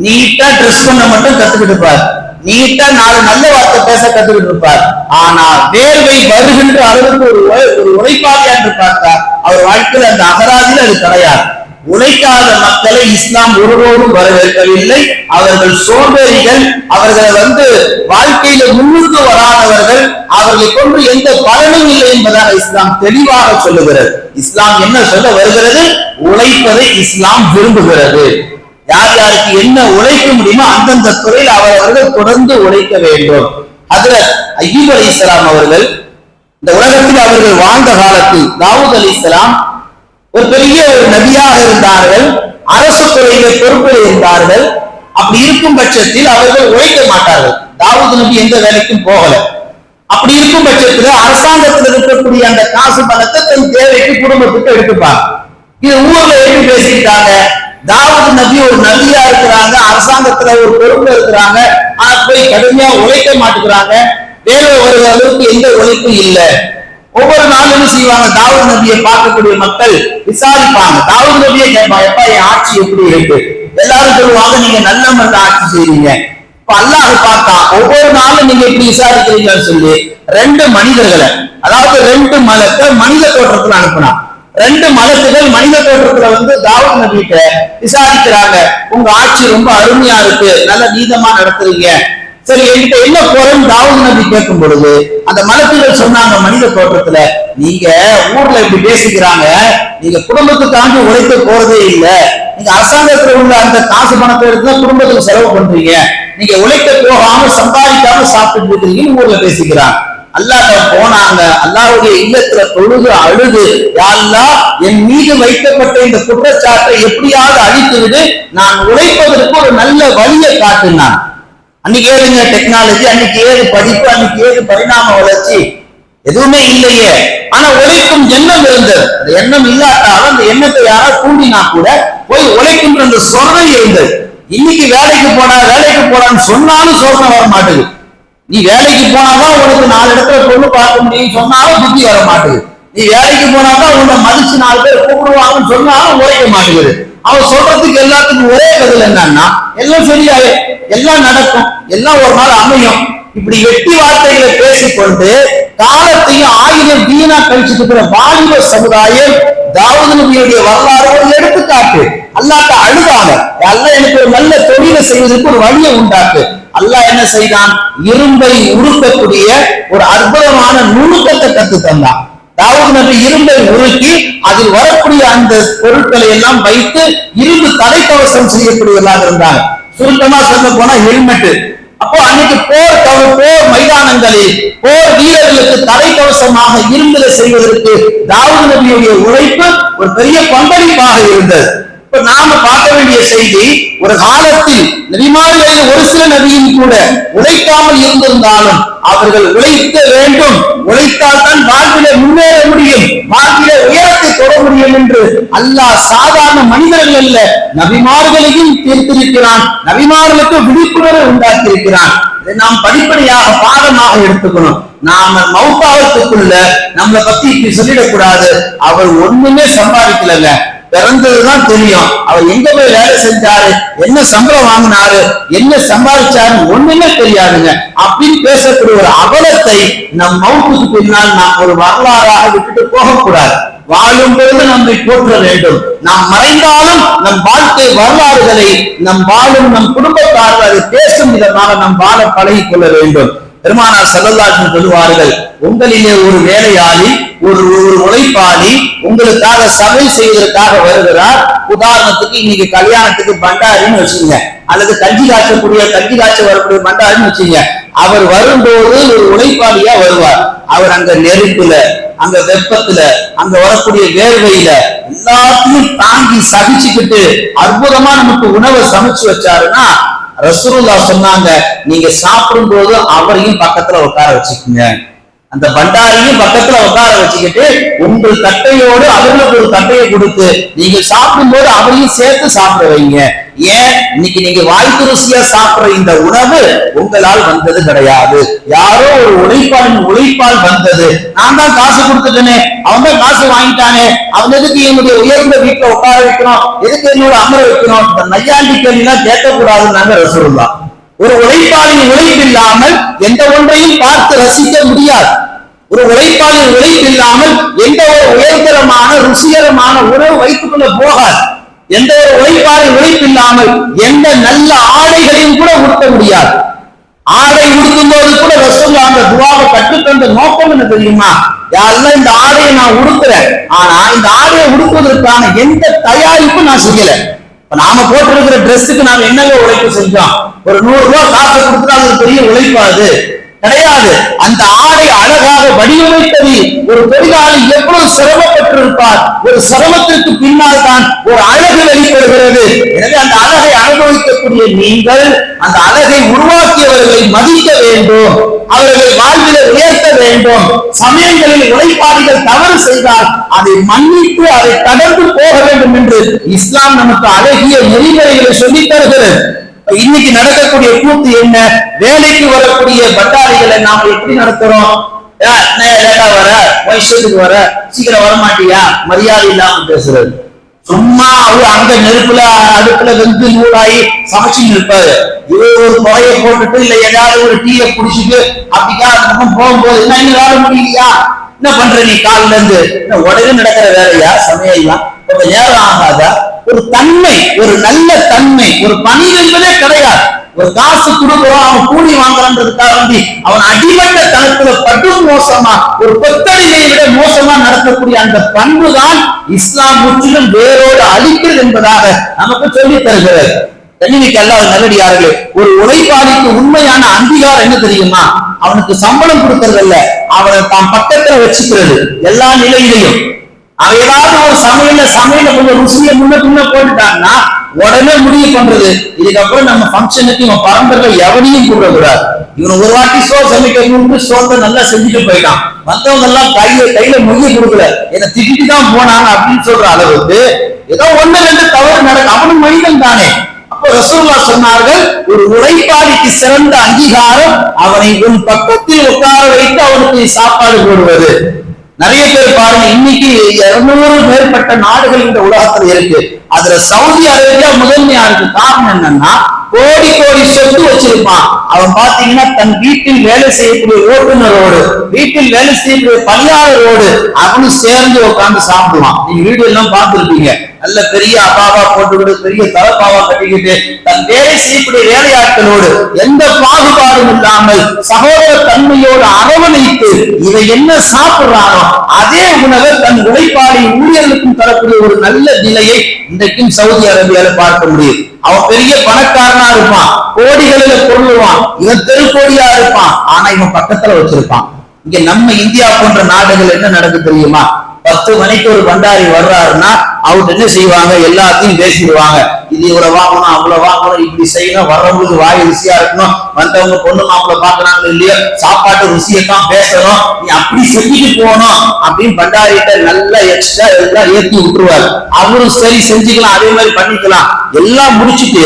நீட்டா ட்ரெஸ் பண்ண மட்டும் கத்துக்கிட்டு இருப்பார், நீட்டா 4 நல்ல வார்த்தை பேச கத்துக்கிட்டு இருப்பார். ஆனா வேர்வை வருகின்ற அளவுக்கு ஒரு உழைப்பாளியா என்று பார்த்தா அவர் வாழ்க்கையில அந்த அகராதியில் அது கிடையாது. உழைக்காத மக்களை இஸ்லாம் ஒருபோதும் வரவேற்கவில்லை. அவர்கள் சோம்பேறிகள், அவர்களை வாழ்க்கையில முன்னுக்கு வராதவர்கள், அவர்களை கொண்டு எந்த பலனும் இல்லை என்பதாக இஸ்லாம் தெளிவாக சொல்லுகிறது. இஸ்லாம் என்ன சொல்ல வருகிறது? உழைப்பதை இஸ்லாம் விரும்புகிறது. யார் யாருக்கு என்ன உழைக்க முடியுமோ அந்தந்த துறையில் அவர்கள் தொடர்ந்து உழைக்க வேண்டும். ஹஜ்ரத் அய்யூப் அலைஹிஸ்ஸலாம் அவர்கள் இந்த உலகத்தில் அவர்கள் வாழ்ந்த காலத்தில் தாவூத் அலைஹிஸ்ஸலாம் ஒரு பெரிய ஒரு நபியாக இருந்தார்கள், அரசு துறையில பொறுப்பில் இருந்தார்கள். அப்படி இருக்கும் பட்சத்தில் அவர்கள் உழைக்க மாட்டார்கள். தாவூத் நபி எந்த வேலைக்கும் போகல. அப்படி இருக்கும் பட்சத்தில் அரசாங்கத்தில் இருக்கக்கூடிய அந்த காசு பணத்தை தன் தேவைக்கு குடும்பத்துக்கு எடுத்துப்பாங்க. இது ஊர்ல எப்படி பேசிட்டாங்க? தாவூத் நபி ஒரு நபியா இருக்கிறாங்க, அரசாங்கத்துல ஒரு பொறுப்புல இருக்கிறாங்க, ஆனா போய் கடுமையா உழைக்க மாட்டேங்கிறாங்க, வேலை வருகிற அளவுக்கு எந்த உழைப்பும் இல்லை. ஒவ்வொரு நாளும் செய்வாங்க, தாவூத் நபியை பார்க்கக்கூடிய மக்கள் விசாரிப்பாங்க, தாவூத் நபியை கேட்பாங்க, எப்பா என் ஆட்சி எப்படி இருக்கு? எல்லாரும் சொல்லுவாங்க, நீங்க நல்ல மனித ஆட்சி செய்றீங்க. இப்ப அல்லாஹ் பார்த்தா ஒவ்வொரு நாளும் நீங்க எப்படி விசாரிக்கிறீங்கன்னு சொல்லி 2 மனிதர்களை, அதாவது 2 மலத்தை மனித தோற்றத்துல அனுப்பினா. 2 மலக்குகள் மனித தோற்றத்துல தாவூத் நபிகிட்ட விசாரிக்கிறாங்க, உங்க ஆட்சி ரொம்ப அருமையா இருக்கு, நல்ல நீதமா நடத்துறீங்க, சரி என்கிட்ட என்ன போறேன்னு தாவூத் நபி கேட்கும் பொழுது அந்த மலக்குகள் சொன்னாங்க மனித தோற்றத்துல, நீங்க ஊர்ல இப்படி பேசிக்கிறாங்க, நீங்க குடும்பத்துக்காண்டி உழைக்க போறதே இல்லை, நீங்க அரசாங்கத்துல உள்ள அந்த காசு பணத்தை எடுத்து குடும்பத்துக்கு செலவு பண்றீங்க, நீங்க உழைக்க போகாம சம்பாதிக்காம சாப்பிட்டு இருக்கீங்கன்னு ஊர்ல பேசிக்கிறாங்க. அல்லாஹ் போனாங்க, அல்லாஹ்வுடைய இல்லத்துல தொழுது அழுது, யா அல்லாஹ் என் மீது வைக்கப்பட்ட இந்த குற்றச்சாட்டை எப்படியாவது அழித்து விடு, நான் உழைப்பதற்கு ஒரு நல்ல வழியை காட்டினான். அன்னைக்கு ஏதுங்க டெக்னாலஜி, அன்னைக்கு ஏது படிப்பு, அன்னைக்கு ஏது பரிணாம வளர்ச்சி, எதுவுமே இல்லையே. ஆனா உழைக்கும் எண்ணம் இருந்தது. அந்த எண்ணம் இல்லாட்டாலும் அந்த எண்ணத்தை யாராவது தூண்டினா கூட போய் உழைக்கின்ற அந்த சொர்ணை இருந்தது. இன்னைக்கு வேலைக்கு போனான்னு சொன்னாலும் சோதனை வர மாட்டேங்குது. நீ வேலைக்கு போனாதான் உனக்கு 4 இடத்துல பொண்ணு பார்க்க முடியும் சொன்னாலும் புத்தி வர மாட்டேங்குது. நீ வேலைக்கு போனாதான் உன்னை மதிச்சு 4 பேர் கூப்பிடுவாங்கன்னு சொன்னாலும் உழைக்க மாட்டேங்குது. அவன் சொல்றதுக்கு எல்லாத்துக்கும் ஒரே பதில் என்னன்னா, எல்லாம் சரியாயே, எல்லாம் நடக்கும், எல்லாம் ஒரு நாள் அமையும். இப்படி வெட்டி வார்த்தைகளை பேசிக்கொண்டு காலத்தையும் ஆயுதம் வீணா கழிச்சுட்டு இருக்கிற வாலிப சமுதாயம் தாவூத் நபியுடைய வரலாறு ஒரு எடுத்துக்காட்டு. அல்லாஹ்ட்ட அழுதாங்க, அல்லாஹ் எனக்கு ஒரு நல்ல தொழிலை செய்வதற்கு ஒரு வழியை உண்டாக்கு. அல்லாஹ் என்ன செய்தான்? இரும்பை உருக்கக்கூடிய ஒரு அற்புதமான நுணுக்கத்தை கத்து தந்தான். தாவூத் நபி இரும்பை உருக்கி அதில் வரக்கூடிய அந்த பொருட்களை எல்லாம் வைத்து இரும்பு தலைக்கவசம் செய்யக்கூடியவர்களாக இருந்தாங்க. சுருக்கமா சொல்ல போனா ஹெல்மெட், அப்போ அன்னைக்கு போர் மைதானங்களில் போர் வீரர்களுக்கு தலைக்கவசமாக இருந்ததை செய்வதற்கு தாவூது நபியுடைய உழைப்பு ஒரு பெரிய பங்களிப்பாக இருந்தது. இப்ப நாம பார்க்க வேண்டிய செய்தி, ஒரு காலத்தில் நபிமார்களில் ஒரு சில நபியும் கூட உழைக்காமல் இருந்திருந்தாலும் அவர்கள் உழைக்க வேண்டும், உழைத்தால் தான் வாழ்விலே முன்னேற முடியும், வாழ்விலே உயரத்தை தொட முடியும் என்று அல்லாஹ் சாதாரண மனிதர்கள் அல்ல நபிமார்களையும் தீர்த்திருக்கிறான், நபிமார்களுக்கு விழிப்புணர்வு உண்டாக்கியிருக்கிறான். இதை நாம் படிப்படியாக பாடமாக எடுத்துக்கணும். நாம மௌத்தாவத்துக்குள்ள நம்மளை பத்தி இப்படி சொல்லிடக்கூடாது, அவர் ஒண்ணுமே சம்பாதிக்கலங்க, பிறந்ததுதான் தெரியும், அவர் எங்க போய் வேலை செஞ்சாரு, என்ன சம்பளம் வாங்கினாரு, என்ன சம்பாதிச்சாரு ஒண்ணுமே தெரியாதுங்க அப்படின்னு பேசக்கூடிய ஒரு அவலத்தை நம் மௌத்துக்கு பின்னால் நாம் ஒரு வரலாறாக விட்டுட்டு போகக்கூடாது. வாழும் பொழுது நம்மை போற்ற வேண்டும், நாம் மறைந்தாலும் நம் வாழ்க்கை வரலாறுகளை நம் வாழும் நம் குடும்பத்தார்கள் அதை பேசும் விதமாக நம் வாழ பழகிக் கொள்ள வேண்டும். பெருமானார் ஸல்லல்லாஹு அலைஹி வஸல்லம் சொல்லுவார்கள், உங்களிலே ஒரு வேலையாளி, ஒரு உழைப்பாளி உங்களுக்காக சபை செய்வதற்காக வருகிறார். உதாரணத்துக்கு இன்னைக்கு கல்யாணத்துக்கு பண்டாரின்னு வச்சுங்க, அல்லது கஞ்சி காய்ச்ச வரக்கூடிய பண்டாரின்னு வச்சுங்க. அவர் வரும்போது ஒரு உழைப்பாளியா வருவார். அவர் அங்க நெருப்புல, அங்க வெப்பத்துல, அங்க வரக்கூடிய வேர்வையில எல்லாத்தையும் தாங்கி சகிச்சுக்கிட்டு அற்புதமா நமக்கு உணவை சமைச்சு வச்சாருன்னா ரசூலுல்லாஹ் சொன்னாங்க, நீங்க சாப்பிடும் போது அவரையும் பக்கத்துல உட்கார வச்சுக்கோங்க, அந்த பண்டாரியும் பக்கத்துல உட்கார வச்சுக்கிட்டு உங்கள் தட்டையோடு அவர்களுக்கு ஒரு தட்டையை கொடுத்து நீங்க சாப்பிடும் போது அவரையும் சேர்த்து சாப்பிட வைங்க. ஏன், இன்னைக்கு நீங்க வாய்ப்பு ருசியா சாப்பிடுற இந்த உணவு உங்களால் வந்தது கிடையாது, யாரோ ஒரு உழைப்பால் வந்தது. நான் தான் காசு கொடுத்துட்டேனே, அவன் தான் காசு வாங்கிட்டானே, அவன் எதுக்கு என்னுடைய உயர்ந்த வீட்டுல உட்கார வைக்கணும், எதுக்கு என்னோட அமர வைக்கணும், இந்த நையாண்டி கேள்விலாம் கேட்கக்கூடாதுன்னாங்க ரசூலுல்லாஹ். ஒரு உழைப்பாளின் உழைப்பு இல்லாமல் எந்த ஒன்றையும் பார்த்து ரசிக்க முடியாது. ஒரு உழைப்பாளின் உழைப்பு இல்லாமல் எந்த ஒரு உயர்தரமான ருசிகரமான உணவு வைத்துக்கொள்ள போகாது. எந்த ஒரு உழைப்பாளின் உழைப்பு இல்லாமல் எந்த நல்ல ஆடைகளையும் கூட உடுத்த முடியாது. ஆடை உடுத்தும் போது கூட ரசூலுல்லாஹ் அந்த துஆவை கற்றுத்தந்த நோக்கம் என்ன தெரியுமா? யாரெல்லாம் இந்த ஆடையை நான் உடுத்துறேன், ஆனா இந்த ஆடையை உடுத்துவதற்கான எந்த தயாரிப்பும் நான் செய்யல. நாம போட்டிருக்கிற டிரெஸ்ஸுக்கு நாம என்னங்க உழைப்பு செஞ்சோம்? ஒரு 100 ரூபாய் காசை கொடுத்துட்டா அது பெரிய உழைப்பாது கிடையாது. அந்த ஆடை அழகாக வடிவமைப்பதில் ஒரு தொழிலாளி எவ்வளவு சிரமப்பட்டிருப்பார், ஒரு சிரமத்திற்கு பின்னால் தான் ஒரு அழகு வெளிப்படுகிறது. எனவே அந்த அழகை அனுபவிக்கக்கூடிய நீங்கள் அந்த அழகை உருவாக்கியவர்களை மதிக்க வேண்டும், அவர்கள் வாழ்வில உயர்த்த வேண்டும். சமயங்களில் உழைப்பாளிகள் தவறு செய்தால் அதை மன்னித்து அதை கடந்து போக வேண்டும் என்று இஸ்லாம் நமக்கு அழகிய நெறிமுறைகளை சொல்லித் தருகிறது. இன்னைக்கு நடக்கக்கூடிய கூத்து என்ன? வேலைக்கு வரக்கூடிய பட்டாளிகளை நாம எப்படி நடத்துறோம்? லேட்டா வர, வயசுக்கு வர, சீக்கிரம் வரமாட்டியா, மரியாதை இல்லாம பேசுறது. சும்மா அவரு அங்க நெருப்புல அடுப்புல வெந்து நூலாகி சமைச்சு இருப்பாரு. இவர் ஒரு புகையை போட்டுட்டு இல்ல ஏதாவது ஒரு டீயை குடிச்சிட்டு அப்படிக்கா அந்த பக்கம் போகும்போது என்ன வேலை முடியலையா, என்ன பண்ற நீ காலில இருந்து, உடனே நடக்கிற வேலையா சமையல்லாம் கொஞ்சம் நேரம் ஆகாதா? ஒரு தன்மை, ஒரு நல்ல தன்மை, ஒரு பணி என்பதே கிடையாது. ஒரு காசு கொடுக்குறோம், அவன் கூலி வாங்குறான்றதுக்காக வேண்டி அவன் அடிமட்ட தனத்துல படும் மோசமா, ஒரு கொத்தடிமையை விட மோசமா நடத்தக்கூடிய அந்த பண்பு தான் இஸ்லாம் முற்றிலும் வேரோடு அழிக்கிறது என்பதாக நமக்கு சொல்லி தருகிறது. கண்ணியமிக்க அல்லாஹ் நல்லடியார்களே, ஒரு உழைப்பாளிக்கு உண்மையான அங்கீகாரம் என்ன தெரியுமா? அவனுக்கு சம்பளம் கொடுக்கறது இல்ல, அவனை தான் பக்கத்துல வச்சுக்கிறது. எல்லா நிலையிலையும் அவன் ஏதாவது ஒரு சமையல கொஞ்சம் ருசியை முன்ன பின்ன போட்டுட்டான்னா உடனே முடிவு பண்றது, இதுக்கப்புறம் நம்ம ஃபங்க்ஷனுக்கு இவன் பரம்பரை எவனையும் கூப்பிடக்கூடாது. இவன் ஒரு வாட்டி சமைக்கணும்னு சோத்தை நல்லா செஞ்சுட்டு போயிட்டான், வந்தவங்க எல்லாம் கையில மொழி கொடுக்கல, என்ன திட்டிட்டு தான் போனாங்க அப்படின்னு சொல்ற அளவுக்கு ஏதோ 1-2 தவறு நடக்கும். அவனும் மனிதன் தானே. அப்போ ரசூலுல்லாஹ் சொன்னார்கள், ஒரு உழைப்பாளிக்கு சிறந்த அங்கீகாரம் அவனை உன் பக்கத்தில் உட்கார வைத்து அவனுக்கு சாப்பாடு போடுவது. நிறைய பேர் பாருங்க, இன்னைக்கு 200 மேற்பட்ட நாடுகள் இந்த உலகத்துல இருக்கு. அதுல சவுதி அரேபியா முதன்மையா இருக்கு. காரணம் என்னன்னா, கோடி சொத்து வச்சிருப்பான். அவன் பாத்தீங்கன்னா தன் வீட்டில் வேலை செய்யக்கூடிய ஓட்டுநரோடு, வீட்டில் வேலை செய்யக்கூடிய பணியாளரோடு அவனும் சேர்ந்து உட்கார்ந்து சாப்பிடுவான். நீங்க வீடு எல்லாம் பார்த்திருப்பீங்க. நல்ல பெரிய அபாவா போட்டுக்கிட்டு, பெரிய தலப்பாவா கட்டிக்கிட்டு, தன் வேலை செய்யக்கூடிய வேலையாட்களோடு எந்த பாகுபாடும் இல்லாமல் சகோதர தன்மையோடு அரவணைத்து இதை என்ன சாப்பிடுறானோ அதே உணவை தன் உழைப்பாளி ஊழியர்களுக்கும் தரக்கூடிய ஒரு நல்ல நிலையை இன்றைக்கும் சவுதி அரேபியால பார்க்க முடியும். அவன் பெரிய பணக்காரனா இருப்பான், கோடிகளில் கொள்ளுவான், இவன் தெருக்கோடியா இருப்பான், ஆனா இவன் பக்கத்துல வச்சிருப்பான். இங்க நம்ம இந்தியா போன்ற நாடுகள் என்ன நடக்குது தெரியுமா? 10 மணிக்கு ஒரு பண்டாரி வர்றாருன்னா அவர்கிட்ட என்ன செய்வாங்க, எல்லாத்தையும் பேசிடுவாங்க. இது இவ்வளவு வாங்கணும், அவ்வளவு வாங்கணும், இப்படி செய்யணும், வர்றவங்களுக்கு வாய் ருசியா இருக்கணும், வந்தவங்க பொண்ணு மாப்பிள்ள பாக்குறாங்க இல்லையோ, சாப்பாட்டு ருசியத்தான் பேசணும், நீ அப்படி செஞ்சுட்டு போகணும் அப்படின்னு பண்டாரிட்ட நல்லா எக்ஸ்ட்ரா எல்லாம் ஏற்றி விட்டுருவாரு. அவரும் சரி செஞ்சுக்கலாம், அதே மாதிரி பண்ணிக்கலாம். எல்லாம் முடிச்சுட்டு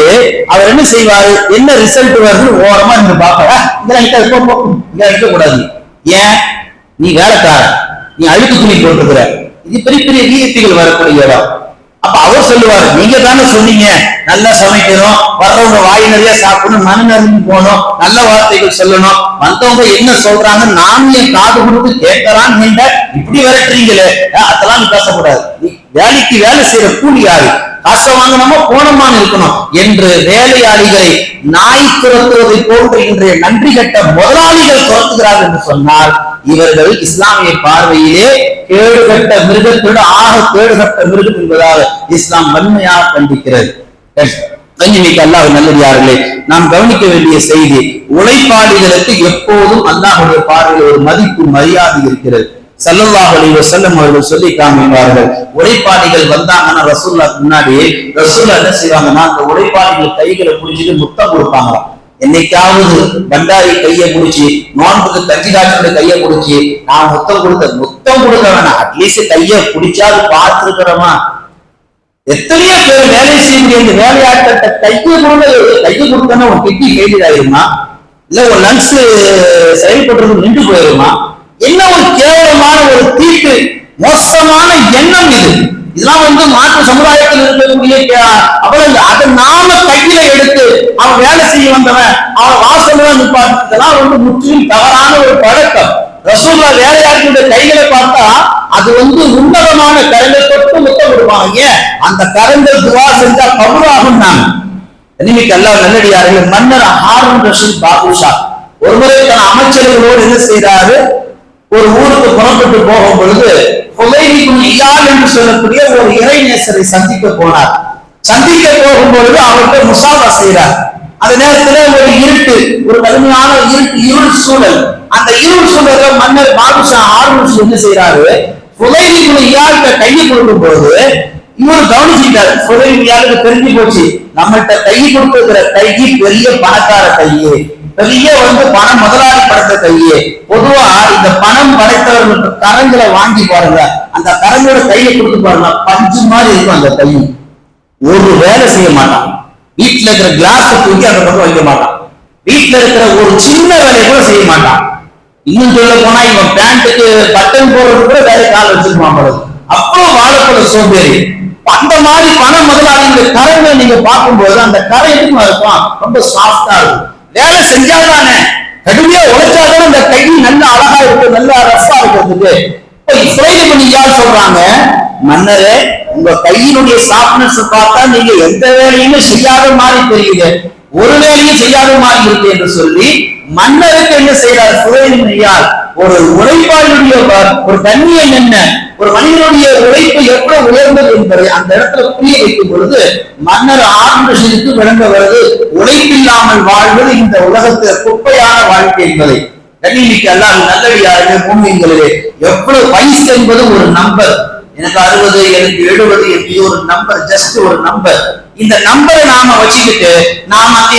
அவர் என்ன செய்வாரு, என்ன ரிசல்ட் வருது ஓரமா நீங்க பாக்க, இங்க இருக்க கூடாது. ஏன்? நீ வேலைக்காரன், நீ அழுக்கு துணி போட்டுக்கிற, இது பெரிய பெரிய விஐபிகள் வரக்கூடிய இடம். அப்ப அவர் சொல்லுவாரு, நீங்க தானே சொன்னீங்க நல்லா சமைக்கணும், வர்றவங்க வாய் நிறைய சாப்பிடணும், மன நிறைஞ்சு போகணும், நல்ல வார்த்தைகள் சொல்லணும், வந்தவங்க என்ன சொல்றாங்க நானும் என் காது கொடுத்து கேட்கறான்னு நீங்க இப்படி விரட்டுறீங்களே, அதெல்லாம் பேசக்கூடாது. நீ வேலைக்கு வேலை செய்யற கூலி யாரு, காசை வாங்கினோமா போனமான்னு இருக்கணும் என்று வேலையாளிகளை நாய் துரத்துவதை போன்று இன்றைய நன்றி கட்ட முதலாளிகள் துரத்துகிறார்கள் என்று சொன்னால், இவர்கள் இஸ்லாமிய பார்வையிலே கேடுகட்ட மிருகத்தோடு ஆக கேடுகட்ட மிருகம் என்பதாக இஸ்லாம் வன்மையாக கண்டிக்கிறது. அல்லாஹ் நல்லடியார்களே, நாம் கவனிக்க வேண்டிய செய்தி, உழைப்பாளிகளுக்கு எப்போதும் அல்லாஹ்வுடைய பார்வையில் ஒரு மதிப்பு மரியாதை இருக்கிறது. ஸல்லல்லாஹு அலைஹி வஸல்லம் அவர்கள் சொல்லி காமிப்பார்கள், உழைப்பாளிகள் வந்தாங்கன்னா ரசூலுல்லாஹ் முன்னாடி ரசூலுல்லாஹ் என்ன செய்வாங்கன்னா, அந்த உழைப்பாளிகள் கைகளை பிடிச்சிட்டு முத்தம் கொடுப்பாங்க. என்னைக்காவது பண்டாரி கையை பிடிச்சி, நோன்புக்கு கஞ்சி காய்ச்சல கையை பிடிச்சி நான் முத்தம் கொடுக்க வேணாம், அட்லீஸ்ட் கையை பிடிச்சாது பார்த்திருக்கிறோமா? எத்தனையோ பேர் வேலை செய்ய முடியாது, வேலையாட்கிட்ட கையை கொடுத்தா உன் கிட்னி ஃபெயிலியர் ஆயிருமா, இல்ல உன் லங்ஸ் செயல்படுறது நின்று போயிருமா? என்ன ஒரு கேவலமான ஒரு தீட்டு, மோசமான எண்ணம் இது. இதெல்லாம் மாற்று சமுதாயத்தில் இருக்கக்கூடிய அவள் அதை நாம கையில எடுத்து அவன் வேலை செய்ய வந்தவன் அவன் வாசல்லாம் நிற்பான். இதெல்லாம் முற்றிலும் தவறான ஒரு பழக்கம். ரசூலுல்லாஹ் வேலையாட்களுடைய கைகளை பார்த்தா அது உன்னதமான கரங்கள் தொட்டு முத்தம் கொடுப்பாங்க. அந்த கரங்கள் துவா செஞ்சா கபூலாகும். இன்னைக்கு அல்லாஹ் நல்லடியார்கள், மன்னர் ஹாரூன் ரஷீத் பாதுஷா ஒருமுறை தன் அமைச்சர்களோடு என்ன செய்யறாரு, ஒரு ஊருக்கு புறப்பட்டு போகும் பொழுது ஹுதைல் இப்னு இயாத் என்று சொல்லக்கூடிய ஒரு இறைநேசரை சந்திக்க போனார். சந்திக்க போகும் பொழுது அவர்கிட்ட முசாஃபா செய்யறார். அந்த நேரத்துல ஒரு இருட்டு, ஒரு கடுமையான இருள் சூழல். அந்த இருள் சூழல மன்னர் பாதுஷா ஹாரூன் ரஷீத் என்ன செய்யறாரு, ஹுதைல் இப்னு இயாத் கையை கொடுக்கும் போது இவர் கவனிச்சுட்டார். ஹுதைல் இப்னு இயாத் தெரிஞ்சு போச்சு, நம்மகிட்ட கை கொடுத்துக்கிற கை பெரிய பணக்கார கையே, பெரிய பண முதலாளி படைத்த கையே. பொதுவா இந்த பணம் படைத்தவர்கள் கரங்களை வாங்கி பாருங்க, அந்த கரங்களோட கையை கொடுத்து பாருங்க, பஞ்சு மாதிரி இருக்கும் அந்த கை. ஒரு வேலை செய்ய மாட்டான். வீட்டுல இருக்கிற கிளாஸ் தூக்கி அந்த பக்கம் வைக்க மாட்டான். வீட்டுல இருக்கிற ஒரு சின்ன வேலையை கூட செய்ய மாட்டான். இன்னும் சொல்ல போனா இவன் பேண்ட்டுக்கு பட்டன் போடுறது கூட வேலை கால வச்சிருப்பான். அப்புறம் வாழப்பட சோம்பேறி. அந்த மாதிரி பண முதலாளிகளுடைய கரங்களை நீங்க பார்க்கும்போது அந்த கரை எதுக்கும் இருக்கும், ரொம்ப சாஃப்டா இருக்கும். வேலை செஞ்சாதானே, கடுமையா உழைச்சாதானே அந்த கை நல்ல அழகா இருக்கு, நல்ல ரஃபா இருக்கிறதுக்கு. சொல்றாங்க, மன்னரே உங்க கையினுடைய சாஃப்ட்னஸ் பார்த்தா நீங்க எந்த வேலையுமே செய்யாத மாதிரி தெரியுது, ஒரு வேலையும் செய்யாத மாதிரி இருக்கு என்று சொல்லி மன்னருக்கு என்ன செய்யறார் ஹுதைல் இப்னு இயாத், ஒரு உழைப்பாளியுடைய ஒரு கண்ணியம் என்ன, ஒரு மனிதனுடைய உழைப்பு எவ்வளவு உயர்ந்தது என்பதை அந்த இடத்துல புரிய வைக்கும் பொழுது மன்னர் ஹாரூன் ரஷீதுக்கு விளங்க வருது, உழைப்பில்லாமல் வாழ்வது இந்த உலகத்தில் குப்பையான வாழ்க்கை என்பதை. கண்ணியமிக்க அல்லாஹ் நல்லடியார்கள், மூமின்களே, எவ்வளவு வயசு என்பது ஒரு நம்பர். எனக்கு 60, எனக்கு 70 எப்படி ஒரு நம்பர், ஜஸ்ட் ஒரு நம்பர். இந்த நம்பரை நாம வச்சுக்கிட்டு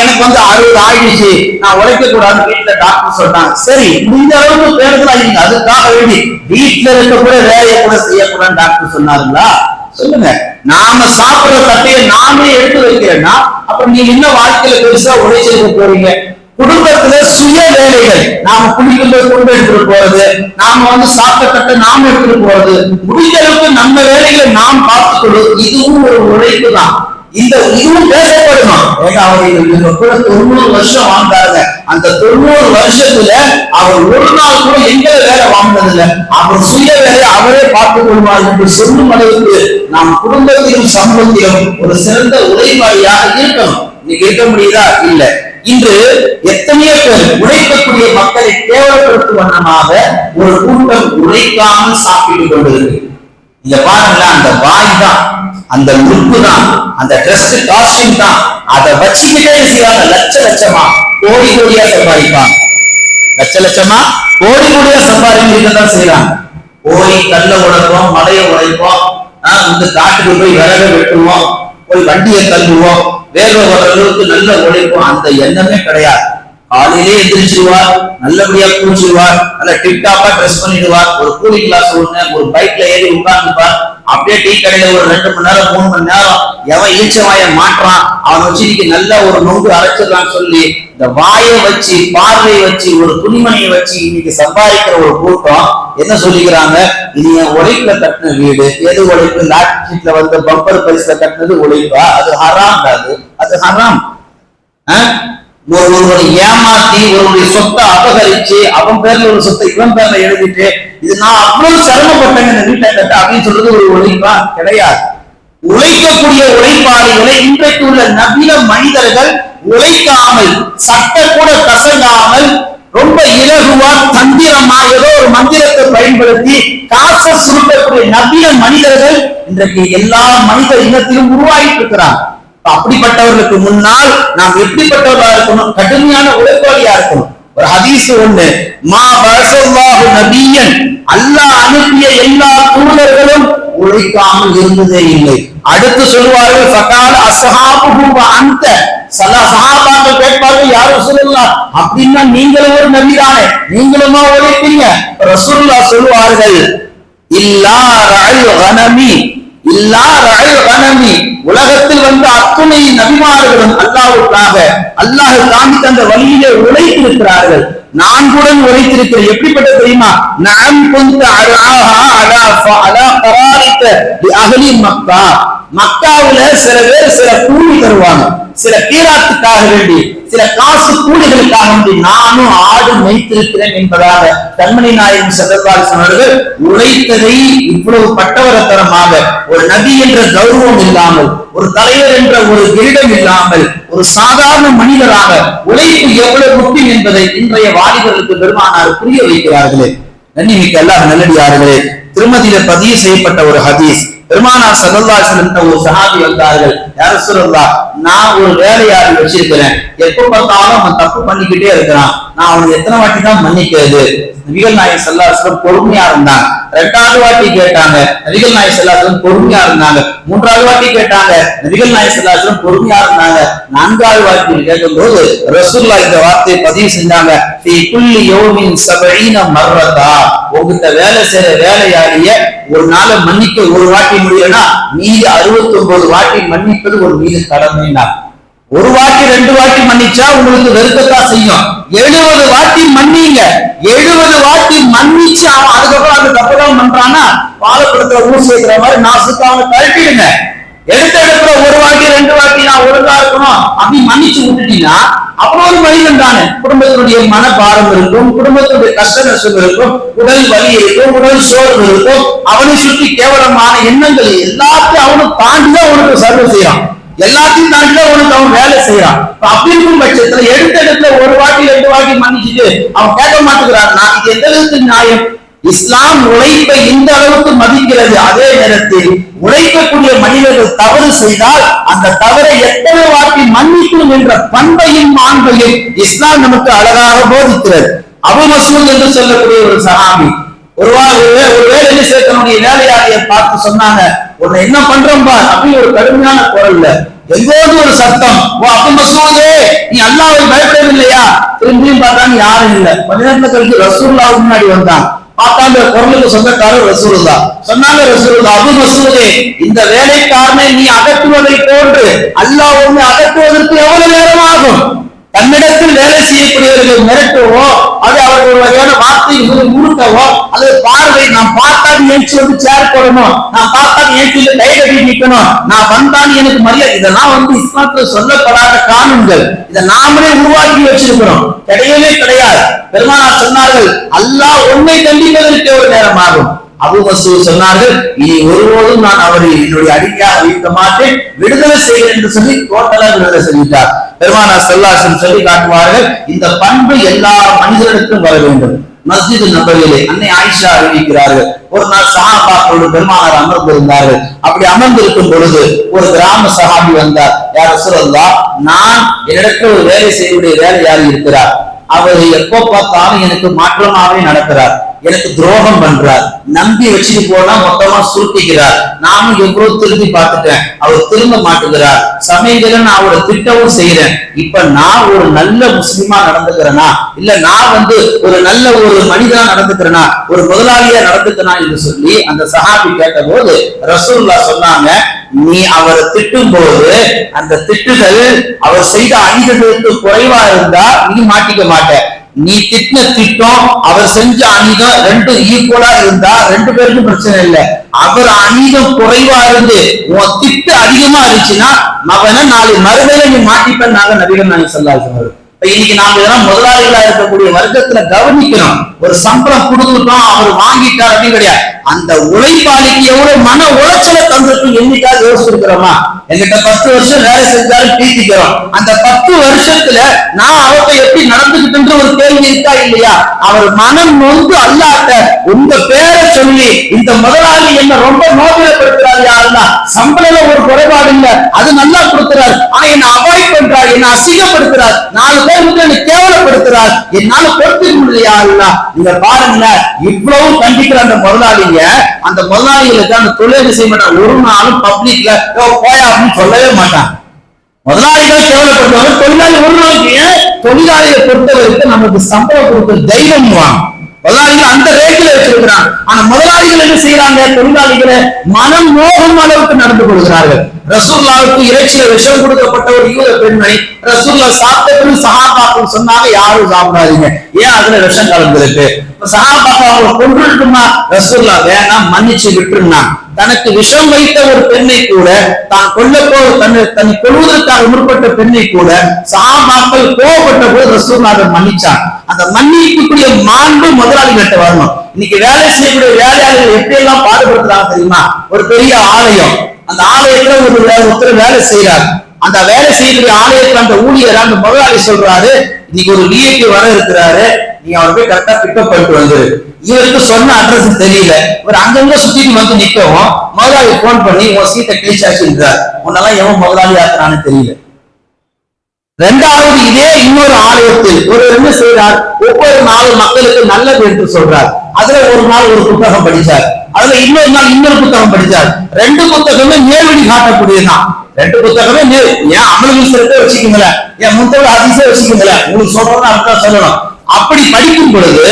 எனக்கு 60 ஆயிடுச்சு, நான் உழைக்க கூடாது வீட்டுல டாக்டர் சொல்றாங்க. சரி, முடிந்த அளவுக்கு பேருந்தா அதுக்காக வேண்டி வீட்டுல இருக்க கூட வேலையை கூட செய்யக்கூடாது டாக்டர் சொன்னாருங்களா? சொல்லுங்க. நாம சாப்பிடுற தட்டையை நாமே எடுத்து வைக்கிறேன்னா அப்புறம் நீங்க என்ன வாழ்க்கையில பெருசா உழைச்சிருக்க போறீங்க? குடும்பத்துல சுய வேலைகள், நாம குடிக்கும்போது கொண்டு எடுத்துட்டு போறது, நாம சாப்பிட்ட தட்டை நாம எடுத்துட்டு போறது, முடிஞ்ச அளவுக்கு நம்ம வேலைகளை நாம் பார்த்துக்கொள்வது, இதுவும் ஒரு உழைப்பு தான். இதுவும் பேசப்படணும். ஏன்னா அவர் 90 வருஷம் வாழ்ந்தாங்க. அந்த 90 வருஷத்துல அவர் ஒரு நாள் கூட எங்களை வேலை வாங்கினது இல்லை. அவர் சுய வேலையை அவரே பார்த்துக் கொள்வார் என்று சொல்லும் அளவுக்கு நாம் குடும்பத்திலும் சமூகத்திலும் ஒரு சிறந்த உழைப்பாளியாக இருக்கணும். இன்னைக்கு இருக்க முடியுதா? இல்ல. இன்று எத்தனையோ பேர் உழைக்கக்கூடிய மக்களை கேவலப்படுத்தும் வண்ணமாக ஒரு கூட்டம் உழைக்காமல் சாப்பிட்டுக் கொண்டிருக்கு. இங்க பாருங்களேன், அந்த வாய் தான் அந்த லுக்கு தான், அந்த ட்ரெஸ் காஸ்டியூம் தான், அதை வச்சுக்கிட்டே செய்வாங்க. லட்ச லட்சமா கோடி கோடியா சம்பாதிப்பாங்க. லட்ச லட்சமா கோடி கோடியா சம்பாதிக்கதான் செய்யறாங்க. போய் கல்ல உடைப்போம், மலையை உடைப்போம், இந்த காட்டுக்கு போய் விறக வெட்டுவோம், போய் வண்டியை தள்ளுவோம், வேர்வை வர அளவுக்கு நல்ல உழைப்போம். அந்த எண்ணமே கிடையாது. காலையிலே எந்திரிச்சிருவார், நல்லபடியா குளிச்சிருவார், நல்ல டிப்டாப்பா ட்ரெஸ் பண்ணிடுவார், ஒரு கூலிங் கிளாஸ் ஒண்ணு, ஒரு பைக்ல ஏறி உட்கார்ந்துப்பார். அப்படியே டீ கடையில ஒரு 2 மணி நேரம் 3 மணி நேரம் எவன் ஈச்சவாய மாற்றான் அவன் வச்சு இன்னைக்கு நல்ல ஒரு நொங்கு அரைச்சிடலான்னு சொல்லி இந்த வாயை வச்சு, பார்வையை வச்சு, ஒரு துணிமணியை வச்சு இன்னைக்கு சம்பாதிக்கிற ஒரு கூட்டம் என்ன சொல்லிக்கிறாங்க? இது என் உழைப்புல கட்டின வீடு. எது உழைப்பு? லாட்ஜிட்ல வந்து பம்பர் பரிசுல கட்டினது உழைப்பா? அது ஹராம். அது ஹராம். ஒருவரை ஏமாத்தி ஒருவருடைய சொத்தை அபகரிச்சு அவன் பேர்ல ஒரு சொத்தை இவன் பேர்ல எழுதிட்டு இது நான் அவ்வளவு சிரமப்பட்டேன் இந்த வீட்டை கட்ட அப்படின்னு சொல்றது ஒரு உழைப்பா? கிடையாது. உழைக்கக்கூடிய உழைப்பாளிகளை இன்றைக்கு உள்ள நவீன மனிதர்கள் உழைக்காமல், சட்ட கூட கசங்காமல், ரொம்ப இலகுவா தந்திரமா ஏதோ ஒரு மந்திரத்தை பயன்படுத்தி காசை சுருக்கக்கூடிய நவீன மனிதர்கள் இன்றைக்கு எல்லா மனித இனத்திலும் உருவாகிட்டு இருக்கிறாங்க. அப்படிப்பட்டவர்களுக்கு முன்னால் நாம் எப்படிப்பட்டவர்களா இருக்கணும்? கடுமையான உழைப்பாளியா இருக்கணும். ஒரு ஹதீஸ் ஒண்ணு, மா பஅஸல்லாஹு நபியன், அல்லாஹ் அனுப்பிய எல்லா தூதர்களும் உழைக்காமல் இருந்ததே இல்லை. அடுத்து சொல்வார்கள், ஃபகால அஸ்ஹாபுஹு வ அன்த, சஹாபாக்கள் கேட்பார்கள், யா ரசூலுல்லாஹ் அப்படின்னா நீங்களும் ஒரு நபி தானே, நீங்களுமா உழைப்பீங்க? ரசூலுல்லாஹ் சொல்வார்கள், இல்லா ரஅல் கனமி, இல்லா ரஅல் கனமி, உலகத்தில் வந்த அத்துணை நபிமார்களும் அல்லாஹ்வுக்காக அல்லாஹ் காண்பித்த அந்த வழியிலே உழைத்திருக்கிறார்கள். நான் கூட உழைத்திருக்கிறேன். எப்படிப்பட்ட தெரியுமா? நஅம் குன்த அர்ஆஹா அலா கராரித லிஅஹ்லி மக்கா. மக்காவுல சில பேர் சில கூலி தருவாங்க, சில கீராத்துக்காக வேண்டி, சில காசு கூலிகளுக்காக வேண்டி நானும் ஆடு மேய்த்திருக்கிறேன் என்பதாக கண்மணி நாயகம் ஸல்லல்லாஹு அலைஹி வஸல்லம் அவர்கள் உழைத்ததை இவ்வளவு பட்டவரத்தனமாக, ஒரு நபி என்ற கௌரவம் இல்லாமல், ஒரு தலைவர் என்ற ஒரு கிரீடம் இல்லாமல், ஒரு சாதாரண மனிதராக உழைப்பு எவ்வளவு முக்கியம் என்பதை இன்றைய வாலிபர்களுக்கு பெருமானார் புரிய வைக்கிறார்களே. கண்ணியமிக்க அல்லாஹ் நல்லடியார்களே, திருமதியில பதிவு செய்யப்பட்ட ஒரு ஹதீஸ். பெருமானார் ஸல்லல்லாஹு அலைஹி வஸல்லம் ஒரு சஹாபி வந்தார்கள், யா ரசூலல்லாஹ் நான் ஒரு வேலையாளி வச்சிருக்கிறேன், எப்ப பார்த்தாலும் அவன் தப்பு பண்ணிக்கிட்டே இருக்கிறான், நான் அவனுக்கு எத்தனை வாட்டி தான் மன்னிக்கிறது? நபிகள் நாயகம் ஸல்லல்லாஹு அலைஹி வஸல்லம் பொறுமையா இருந்தாங்க. 2வது வாட்டி கேட்டாங்க, நபிகள் நாயகம் ஸல்லல்லாஹு அலைஹி வஸல்லம் பொறுமையா இருந்தாங்க. 3வது வாட்டி கேட்டாங்க, நபிகள் நாயகம் ஸல்லல்லாஹு அலைஹி வஸல்லம் பொறுமையா இருந்தாங்க. 4வது வாட்டி கேட்கும்போது ரசூலுல்லாஹ் இந்த வார்த்தையை பதிவு செஞ்சாங்க, ஃபீ குல்லி யௌமின் 70 மர்ரதா, உங்ககிட்ட வேலை செய்யற வேலையாளிய ஒரு நாளை மன்னிக்க ஒரு வாட்டி முடியலன்னா மீது 69 வாட்டி மன்னிப்பது ஒரு மீது கடமைனா. ஒரு வாட்டி 2 வாட்டி மன்னிச்சா உங்களுக்கு வெறுக்கத்தான் செய்யும். 70 வாட்டி மன்னிங்க. 70 வாட்டி மன்னிச்சு அவன் அதுக்கப்புறம் அந்த தப்புதான் பண்றான்னா பாலப்படுத்துற ஊர் சேர்க்கிற மாதிரி நாசுக்கு அவனை கழட்டிடுங்க. எடுத்த இடத்துல ஒரு வாட்டி 2 வாட்டி நான் ஒழுங்கா இருக்கணும் அப்படி மன்னிச்சு விட்டுட்டீங்கன்னா அப்புறம் ஒரு மனிதன் தானே. குடும்பத்தினுடைய மனபாரம் இருக்கும், குடும்பத்தினுடைய கஷ்ட நஷ்டம் இருக்கும், உடல் வலி இருக்கும், உடல் சோர்வு இருக்கும், அவனை சுற்றி கேவலமான எண்ணங்கள் எல்லாத்தையும் அவனுக்கு தாண்டிதான் அவனுக்கு சர்வ செய்யறான், எல்லாத்தையும் தாண்டிதான் அவனுக்கு அவன் வேலை செய்யறான். அப்படி இருக்கும் பட்சத்துல எடுத்த இடத்துல ஒரு வாட்டி 2 வாட்டி மன்னிச்சுட்டு அவன் கேட்க மாட்டேங்கிறான்னா இது எந்த விதத்து நியாயம்? இஸ்லாம் உழைப்பை இந்த அளவுக்கு மதிக்கிறது. அதே நேரத்தில் உழைக்கக்கூடிய மனிதர்கள் தவறு செய்தால் அந்த தவறை எத்தனை வாட்டி மன்னிக்கணும் என்ற பண்பையும் மாண்பையும் இஸ்லாம் நமக்கு அழகாக போதிக்கிறது. அபு மஸ்ஊத் என்று சொல்லக்கூடிய ஒரு சஹாபி ஒரு வேலையை சேர்த்தனுடைய வேலையாளியை பார்த்து சொன்னாங்க, உன்னை என்ன பண்றோம்பா அப்படின்னு ஒரு கடுமையான குரல்ல எங்கோது ஒரு சத்தம், ஓ அபு மஸ்ஊதே நீ அல்லாஹ்வை பயப்படவில்லையா? திரும்பியும் பார்த்தாங்க யாரும் இல்லை. கொஞ்ச நேரத்துல கழிச்சு ரசூலுல்லாஹ் முன்னாடி வந்தான். பார்த்தா அந்த குரலுக்கு சொந்தக்காரர் ரசூலுல்லாஹ். சொன்னாங்க, ரசூலுல்லாஹ் அபு மஸ்ஊதே இந்த வேலைக்காரனை நீ அகற்றுவதை போன்று அல்லாஹ் உன்னை அகற்றுவதற்கு எவ்வளவு நேரம் ஆகும்? தன்னிடத்தில் வேலை செய்யக்கூடியவர்கள் மிரட்டவோ, அது அவர்கள் ஒரு வகையான வார்த்தை முறுக்கவோ, அல்லது பார்வை நான் பார்த்தா ஏற்றி வந்து சேர் போடணும், நான் பார்த்தா ஏற்றி கை கட்டி நிற்கணும், நான் வந்தான் எனக்கு மரியாதை, இதெல்லாம் இஸ்லாத்துல சொல்லப்படாத காரணங்கள். இதை நாமளே உருவாக்கி வச்சிருக்கிறோம், கிடையவே கிடையாது. பெருமானார் சொன்னார்கள், அல்லாஹ் உன்னை தண்டிப்பதற்கு ஒரு நேரம் ஆகும். அபு மஸ்ஊத் சொன்னார்கள், இனி ஒருபோதும் நான் அவரை என்னுடைய அடிமையாக வைக்க மாட்டேன், விடுதலை செய்கிறேன் என்று சொல்லி டோட்டலா விடுதலை செஞ்சிட்டார். பெருமானார் ஸல்லல்லாஹு அலைஹி வஸல்லம் சொல்லி காட்டுவார்கள், இந்த பண்பு எல்லா மனிதர்களுக்கும் வர வேண்டும். மஸ்ஜித் நபவியிலே அன்னை ஆயிஷா அறிவிக்கிறார்கள், ஒரு நாள் சஹாபாக்களோடு பெருமானார் அமர்ந்திருந்தார்கள். அப்படி அமர்ந்திருக்கும் பொழுது ஒரு கிராம சஹாபி வந்தார். யார் ரசூலல்லாஹ், நான் என்னிடத்தில் ஒரு வேலை செய்யக்கூடிய வேலையாளி இருக்கிறார். அவர் எப்போ பார்த்தாலும் எனக்கு மாற்றமாவே நடக்கிறார், எனக்கு துரோகம் பண்றார், நம்பி வச்சுட்டு போனா மொத்தமா சுருட்டிக்கிறார். நானும் எவ்வளவு திரும்பி பார்த்துட்டேன், அவர் திரும்ப மாட்டுகிறார். சமயத்துல நான் அவரை திட்டவும் செய்யறேன். இப்ப நான் ஒரு நல்ல முஸ்லிமா நடந்துக்கிறேனா, இல்ல நான் ஒரு நல்ல ஒரு மனிதனா நடந்துக்கிறேனா, ஒரு முதலாளியா நடந்துக்கிறனா என்று சொல்லி அந்த சஹாபி கேட்ட போது ரசூலுல்லாஹ் சொன்னாங்க, நீ அவரை திட்டும் போது அந்த திட்டுதல் அவர் செய்த அநீதத்திற்கு குறைவா இருந்தா நீ மாட்டிக்க மாட்ட. நீ திட்டின திட்டம் அவர் செஞ்ச அநீதம் ரெண்டும் ஈக்குவலா இருந்தா ரெண்டு பேருக்கும் பிரச்சனை இல்லை. அவர் அநீதம் குறைவா இருந்து உன் திட்டு அதிகமா இருந்துச்சுன்னா அவனை நாளை மறுமையில நீ மாட்டிப்பேன் நபிகள் நாயகம் ஸல்லல்லாஹு அலைஹி வஸல்லம். இன்னைக்கு நாம இதெல்லாம் முதலாளிகளா இருக்கக்கூடிய வர்க்கத்துல கவனிக்கணும். ஒரு சம்பளம் கொடுத்துட்டோம், அவர் வாங்கிட்டார் அப்படின்னு கிடையாது. அந்த உழைப்பாளிக்கு எவ்வளவு மன உளைச்சலை தந்திருக்கும் என்னைக்காவது யோசிச்சிருக்கிறோமா? என்கிட்ட 10 வருஷம் வேலை செஞ்சாலும் பீத்திக்கிறோம். அந்த 10 வருஷத்துல நான் அவர்கிட்ட எப்படி நடந்துகிட்டு ஒரு கேள்வி இருக்கா இல்லையா? அவர் மனம் நொந்து அல்லாட்ட உங்க பேரை சொல்லி இந்த முதலாளி என்ன ரொம்ப நோக்கிலப்படுத்துறாரு, யாருன்னா சம்பளம் ஒரு குறைபாடு இல்லை, அது நல்லா கொடுக்கிறார், ஆனா என்ன அவாய்ட் பண்றார், என்ன அசிங்கப்படுத்துறார், 4 பேர் என்ன கேவலப்படுத்துறார், என்னால பொறுத்துக்க முடியலையா? நீங்க பாருங்க, இவ்வளவு கண்டிக்கிற அந்த முதலாளிங்க, அந்த முதலாளிகளுக்கு அந்த தொழில் செய்ய மாட்டாங்க. ஒரு நாளும் பப்ளிக்ல போயா அப்படின்னு சொல்லவே மாட்டாங்க. முதலாளிகள் கேவலப்படுத்துவாங்க, தொழிலாளி ஒரு நாளைக்கு. தொழிலாளியை பொறுத்தவரைக்கும் நமக்கு சம்பளம் கொடுக்க தைரியம் வாங்க. முதலாளிகள் அந்த ரேட்டில் வச்சிருக்கிறாங்க. ஆனா முதலாளிகள் என்ன செய்யறாங்க? தொழிலாளிகளை மனம் நோகும் அளவுக்கு நடந்து கொள்கிறார்கள். ரசூலுல்லாஹ்வுக்கு இறைச்சியில விஷம் கொடுக்கப்பட்ட ஒரு யூத பெண்மணி ரசூலுல்லாஹ் சாப்பிட்ட சஹாபாக்கள் சொன்னாங்க, யாரும் சாப்பிடாதீங்க, ஏன் அதுல விஷம் கலந்துருக்கு. சஹாபாக்கள் அவங்களை கொன்றுட்டுமா? ரசூலுல்லாஹ் வேணாம், மன்னிச்சு விட்டுருந்தாங்க. தனக்கு விஷம் வைத்த ஒரு பெண்ணை கூட, தான் தன்னை கொள்வதற்காக முற்பட்ட பெண்ணை கூட சஹாபாக்கள் கோபப்பட்ட போது ரசூலுல்லாஹ் மன்னிச்சாங்க. அந்த மன்னிக்கக்கூடிய மாண்பு முதலாளிகிட்ட வரணும். இன்னைக்கு வேலை செய்யக்கூடிய வேலையாளர்கள் எப்படி எல்லாம் பாடுபடுத்துறாங்க தெரியுமா? ஒரு பெரிய ஆலயம், அந்த ஆலயத்துல ஒருத்தர் வேலை செய்யறாரு. அந்த வேலை செய்யக்கூடிய ஆலயத்துல அந்த ஊழியர் அந்த முதலாளி சொல்றாரு, இன்னைக்கு ஒரு விஐபி வர இருக்கிறாரு, நீ அவரை போய் கரெக்டா பிக்கப் பண்ணிட்டு வந்துரு. இவருக்கு சொன்ன அட்ரஸ் தெரியல, இவர் அங்கங்க சுத்திட்டு வந்து நிக்கவும் முதலாளி போன் பண்ணி உன் சீட்டை கிழிச்சாச்சுன்றார். உன்னெல்லாம் எவன் முதலாளி ஆக்குறான்னு தெரியல. ரெண்டாவது, இதே இன்னொரு ஆலயத்தில் ஒரு என்ன செய்யறார், ஒவ்வொரு நாளும் மக்களுக்கு நல்லது என்று சொல்றார். அதுல ஒரு நாள் ஒரு புத்தகம் படிச்சார், அதுல இன்னொரு நாள் இன்னொரு புத்தகம் படிச்சார். 2 புத்தகமே நேர்வழி காட்டக்கூடியதுதான். 2 புத்தகமே ஏன் அமல் சிறப்பே வச்சுக்கீங்களேன், ஏன் முந்தோட அதிசய வச்சுக்கீங்களேன், உங்களுக்கு சொல்றோம்னு அதுதான் சொல்லணும். அப்படி படிக்கும் பொழுது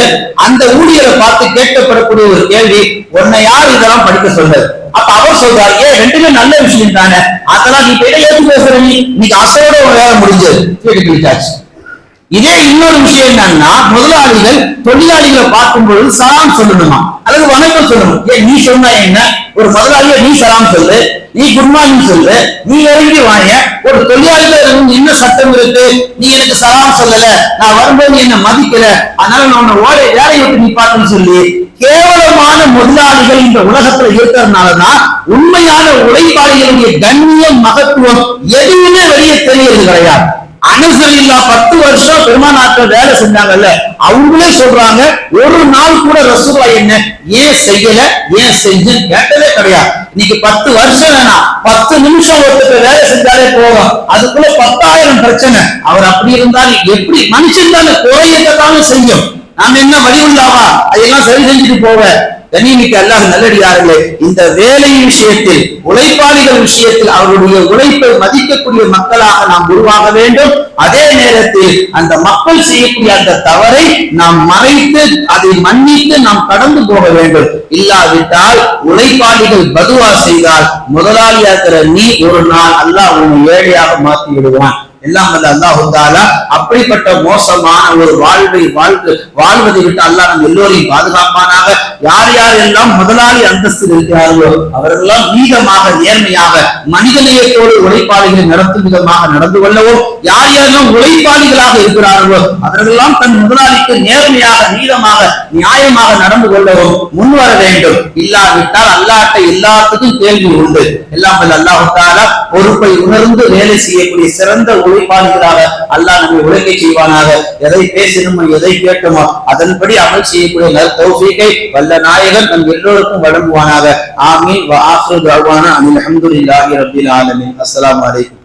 அந்த ஊழியரை பார்த்து கேட்கப்படக்கூடிய ஒரு கேள்வி, உன்னை யார் இதெல்லாம் படிக்க சொல்றது? அப்ப அவர் சொல்றாரு, ஏன் 2மே நல்ல விஷயம் தானே, அதெல்லாம் நீ போய் ஏற்று பேசுற, நீங்க அசோட ஒரு வேலை முடிஞ்சது கேட்டுக்கிட்டாச்சு. இதே இன்னொரு விஷயம் என்னன்னா, முதலாளிகள் தொழிலாளிகளை பார்க்கும் பொழுது சலாம் சொல்லணுமா அல்லது வணக்கம் சொல்லணும். ஏன் நீ சொன்ன என்ன, ஒரு முதலாளியை நீ சலாம் சொல்லு, நீ குட் மார்னிங் சொல்லு, நீ இறங்கி வாங்க. ஒரு தொழிலாளிகள் என்ன சட்டம் இருக்கு, நீ எனக்கு சலாம் சொல்லல, நான் வரும்போது நீ என்ன மதிக்கல, அதனால நான் உன்னை வேலையை விட்டு நீ பார்த்துன்னு சொல்லி கேவலமான முதலாளிகள் இந்த உலகத்துல இருக்கிறதுனாலதான் உண்மையான உழைப்பாளிகளுடைய கண்ணியம் மகத்துவம் எதுவுமே வெளியே தெரியறது கிடையாது. அனுசரில்லா 10 வருஷம் பெருமானாட்கள் வேலை செஞ்சாங்கல்ல, அவங்களே சொல்றாங்க, ஒரு நாள் கூட ரசூலுல்லாஹ் என்ன ஏன் செய்யல, ஏன் செஞ்சு கேட்டதே கிடையாது. இன்னைக்கு 10 வருஷம் வேணாம், 10 நிமிஷம் ஒருத்தர் வேலை செஞ்சாலே போதும், அதுக்குள்ள 10,000 பிரச்சனை. அவர் அப்படி இருந்தால் எப்படி மனுஷன் தானே குறையத்தான் செய்யும். நாம என்ன வழியுள்ளாவா அதெல்லாம் சரி செஞ்சுட்டு போவ. கண்ணியமிக்க அல்லாஹ் நல்லடியார்களே, இந்த வேலை விஷயத்தில், உழைப்பாளிகள் விஷயத்தில் அவருடைய உழைப்பை மதிக்கக்கூடிய மக்களாக நாம் உருவாக வேண்டும். அதே நேரத்தில் அந்த மக்கள் செய்யக்கூடிய அந்த தவறை நாம் மறைத்து அதை மன்னித்து நாம் கடந்து போக வேண்டும். இல்லாவிட்டால் உழைப்பாளிகள் பதுவா செய்தால் முதலாளியாக்கிற நீ ஒரு நாள் அல்லாஹ் உன்னை ஏழையாக மாற்றி விடுவான். எல்லாம் வல்ல அல்லாஹ் தஆலா அப்படிப்பட்ட மோசமான ஒரு வாழ்வதை விட்டு அல்லாஹ் நம்ம எல்லோரையும் பாதுகாப்பானாக. யார் யார் எல்லாம் முதலாளி அந்தஸ்து இருக்கிறார்களோ அவர்களெல்லாம் நீதமாக, நேர்மையாக, மனிதநேயத்தோடு உழைப்பாளிகளை நடத்தும் விதமாக நடந்து கொள்ளவும், யார் யாரெல்லாம் உழைப்பாளிகளாக இருக்கிறார்களோ அவர்களெல்லாம் தன் முதலாளிக்கு நேர்மையாக, நீதமாக, நியாயமாக நடந்து கொள்ளவும் முன்வர வேண்டும். இல்லாவிட்டால் அல்லாஹ்ட்ட எல்லாத்துக்கும் கேள்வி உண்டு. எல்லாம் வல்ல அல்லாஹ் தஆலா பொறுப்பை உணர்ந்து வேலை செய்யக்கூடிய சிறந்த குறிப்பாக அல்லாஹ் நம்மை ஒழுங்கை செய்வானாக. எதை பேசணுமோ எதை கேட்டோமோ அதன்படி அமல் செய்யக்கூடிய நல்ல தௌஃபீகை வல்ல நாயகன் நம் எல்லோருக்கும் வழங்குவானாக. ஆமீன். வ ஆகிரு தஅவானா அல்ஹம்துலில்லாஹி ரப்பில் ஆலமீன். அஸ்ஸலாமு அலைக்கும்.